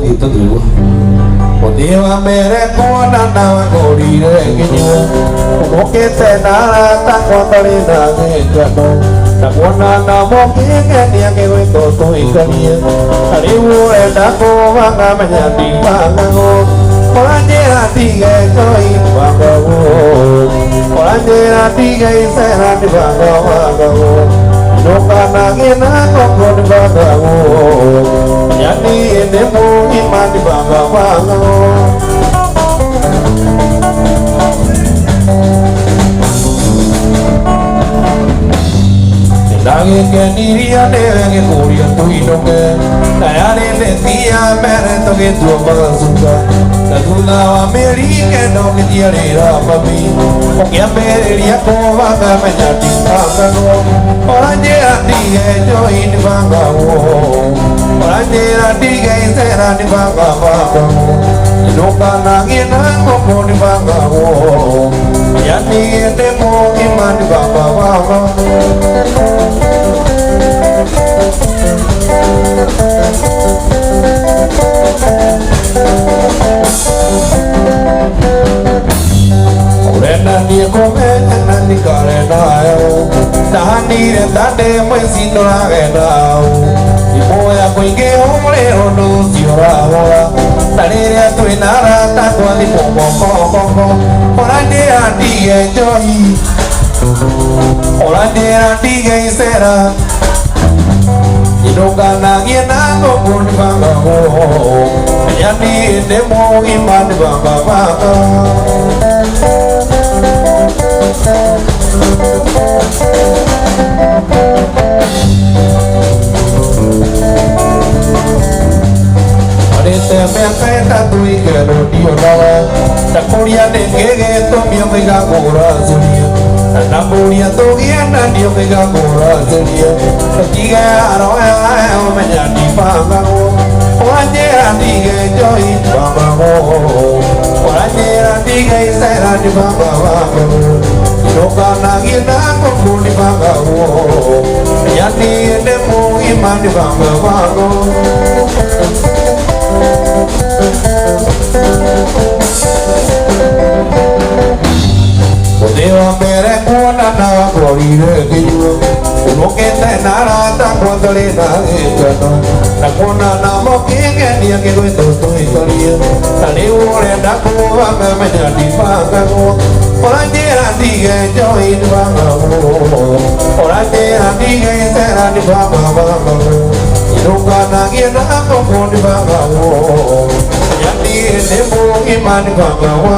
đi tất yếu một điều mà mẹ đã có năm nào cô đi để cái nhiều một cái tên là ta có ta lên là cái chuyện đâu ta muốn là một cái nhà cái với tôi cái gì ta đi mua để ta cô vang là mình nhà đi vang ngô có anh là đi cái chơi vang ngô có anh là đi cái xe là đi vang ngô lúc na nghe na có con vang ngô nhà đi để mua cái mà đi vang ngô Dagi ke niria deve ke kuria tui noke Dayane le tia mere toke tua bagasuka Tadula wa meri ke noke tia rira papi Okia mere ria kova ka menyati pangano Oranje ati ke joi ni pangano Oranje ati ke sera ni pangano Inuka nangi na koko ni pangano Yani ete mo iman ni pangano Dia come nani kare nao tahani re tade mai sinora re nao di moya koinge omre ono siora ora tare re tu inara ta tu ali pomo orande andi enjoy orande andi geisera idoga na giena go kun banga ho yani demo iman banga Arete me caeta tu y que no dio nada La coria de que to mi amiga cora sería La coria to guiana dio que cora sería Aquí garo me ya ni panga Oye andi que yo y panga Oye andi que será ni panga Loka nagi na koko ni banga wo Yani ene mo iman ni banga wango Odewa mere kuana na kori re kiyo Uno ke te nara ta kuandale na ekano Na kuana na mo kinge ni ake kwe to ikaria Tani ure na kuwa me menya di banga wo Oranje andi ke joy di banga wo Oranje andi ke sera di banga wo Inuka nagi na koko di banga wo Yani nemo iman di banga wo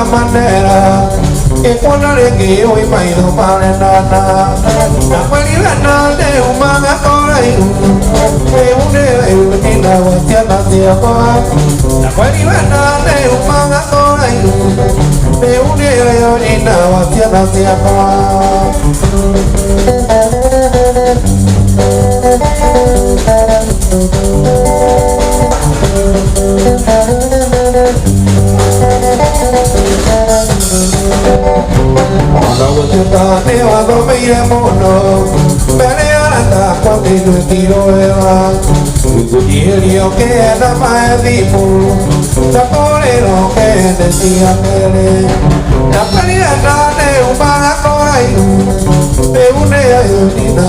manera e quando le che io mai non vale nada la qualità de umana ora e una gustiana sia qua la qualità de umana ora e una gustiana sia qua mono bene anda quando il tiro era tu ieri che da mai di pu da pure no che ne sia bene da pari andare un baracorai e une di na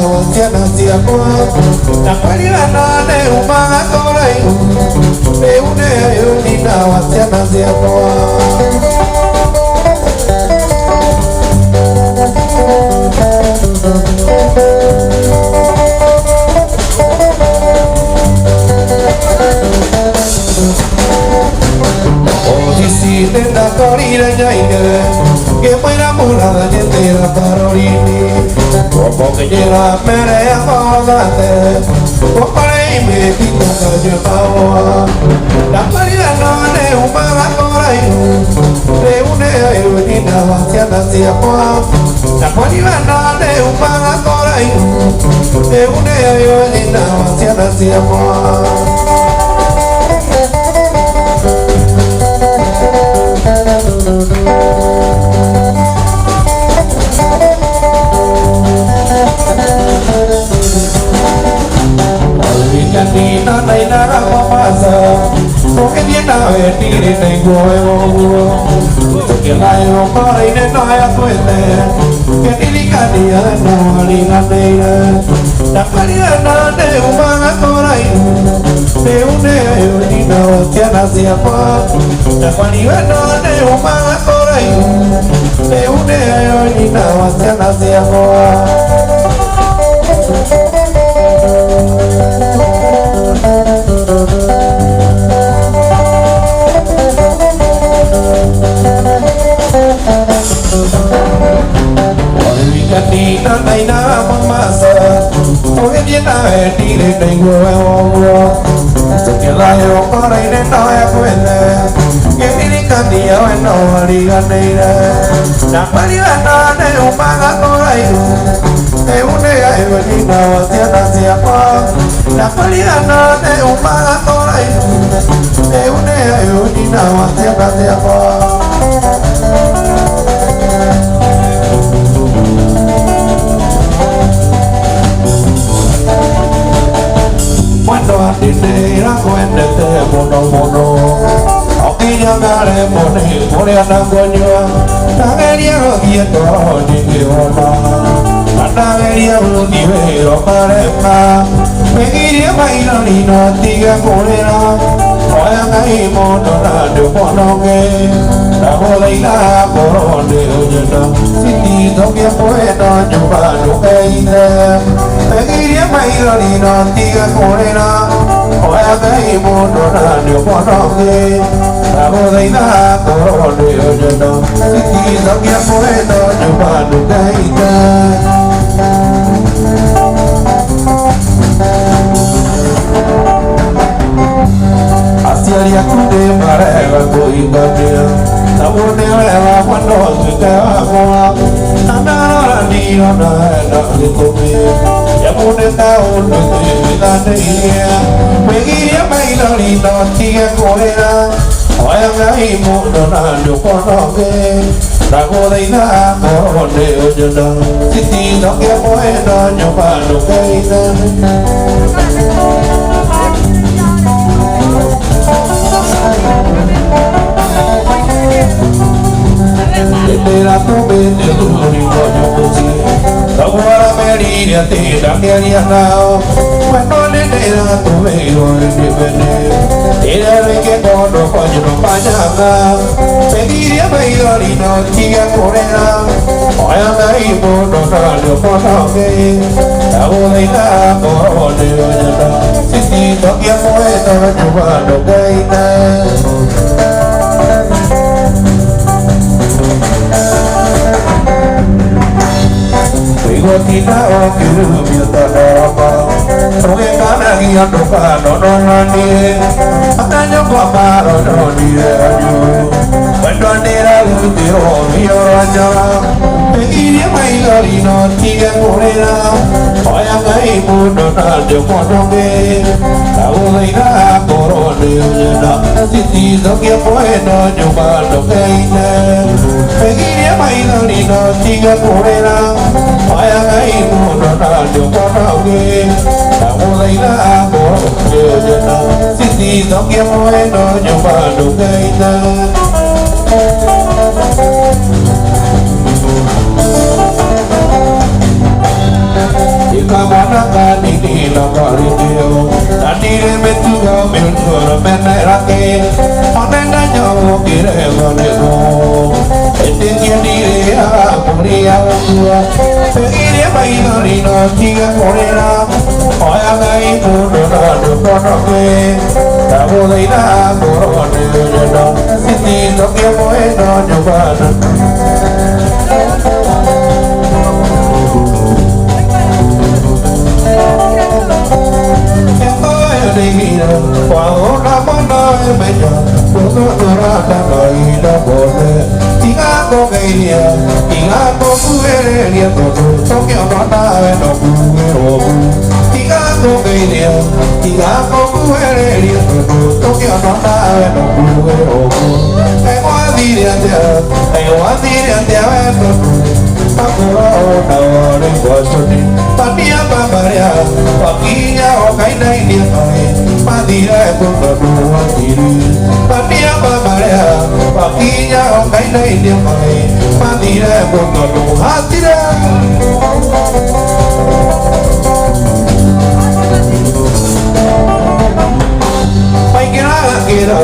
sia qua da pari andare un baracorai e une di na sia qua da corrida yaine que fuera mulada de la parorini como que llega merea bogate o para y me quita que llevaba la corrida no le humana por ahí de una heroína hacia qua la corrida no le humana por ahí de una heroína hacia qua Nina naina ramasa, porque viena vertir en huevo, que la yo para ir en la tuete, que ni canilla no liga neira, la mariana de humana por ahí, de una nina oceana hacia pa, la mariana de humana por ahí, de una nina oceana hacia pa. Nina naina mamasa, porque viena vertir en huevo, que la yo para ir en la tuete, que ni canilla no liga neira, la mariana de humana por ahí. De una heroína hacia pa, la mariana de humana por ahí, de una heroína hacia pa. Cuando a ti te irá cuéntete mono, aunque ya me pone por la coña, la quería viendo ni que la vería un nivel pareja, me iría bailar y no diga correrá, hoy hay mono radio por que la boda y la corone oyendo, si digo que puedo yo para que iré, me iría bailar y no diga correrá, hoy hay mono radio por que la boda y la corone oyendo, si digo que puedo yo para que iré. Hacia el yacude para el coimbabia, la bonera cuando se te va a nada ni nada de comer, ya boneta un vida de día, me guía bailar y no sigue correr, hoy hay mundo nada por que la boda y la corone oyendo, si no que bueno yo para lo que la tuve de tu único yo cosí, la guarda me iría te la que haría nao, cuando le da tu veo en mi vene, era de que cuando coño no pañaba, me diría bailar y no siga correra, hoy anda y por no salió por no que, la boda y la corone oyendo, si que puedo chupar lo que está. Tina o kiru tanapa, toge kana giando kano no ni, akanyo pamaro no ni ayu, cuando andera luti o mio aja, pegiria mailari no tiga corera, oya ngai mundo na de ponoge, aulaina corone na, siti do que bueno yo mando keine, pegiria mailari no tiga corera. phải ai muốn nó là điều con nào ghê đã mua lấy là có chưa chưa nào xin đi gió kia môi nó nhiều và đủ gây ta chỉ có món ăn ta đi là có đi tiêu đã đi đến bên tu gạo bên cửa bên này ra kia món ăn đã nhau kia để còn để ngô tiếng kia đi để cùng đi ăn cua tiếng kia bay đi nó chỉ có đi ra hỏi ai muốn nó được con nó quê đã vô lấy đã có còn được nó xin đi nó kia mỗi nó nhiều và đi qua hôn năm món nói bây giờ tôi ra đang đợi đã buồn chỉ ngã có cây địa chỉ ngã có quê địa tôi không kiểu nó ta nó quê hồ chỉ ngã có cây địa chỉ ngã có quê địa tôi không kiểu nó ta nó quê hồ ai quá đi địa ai quá đi địa ai aku tahu ni kuasuni tania babaria pakinya okai nai ni kai madira aku berdua diri tania babaria pakinya okai nai ni kai madira aku berdua hatira kira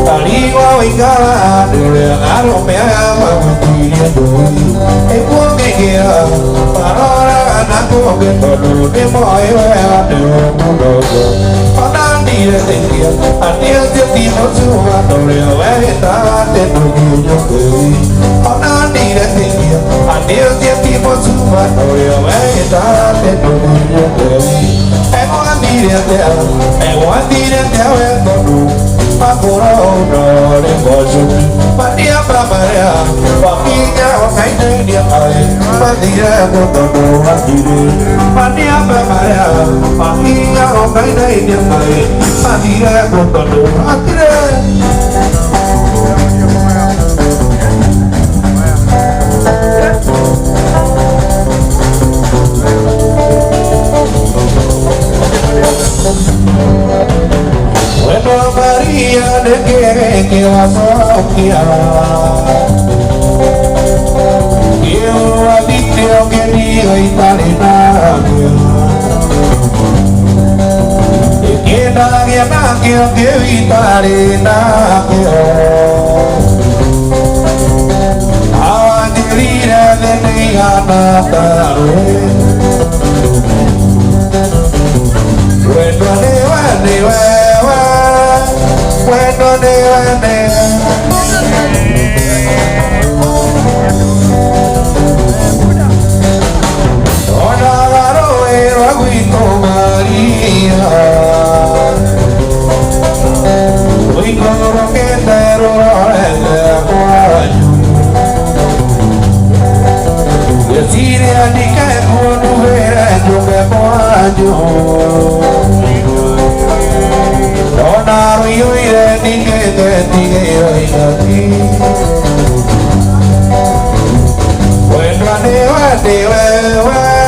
tadi gua wingkala dulu aro mea mangutiri doi gua kira parora anakku dulu di moy wa dulu dulu padang dia tinggi adil jadi semua dulu wa ta dulu nyukui padang dia tinggi adil jadi semua dulu wa ta dulu nyukui gua dia dulu aku no de bosu padia prabaria pakinya okai nei dia ai padia aku todo hatiri padia prabaria pakinya okai nei dia ai padia aku todo hatiri Maria de que Sofia eu aditio que digo italina e que na que italina a dirira de negana bueno Maria hoy con que te decir a ti que no verás yo me puedo no yo iré ni que te diga yo a ti bueno bueno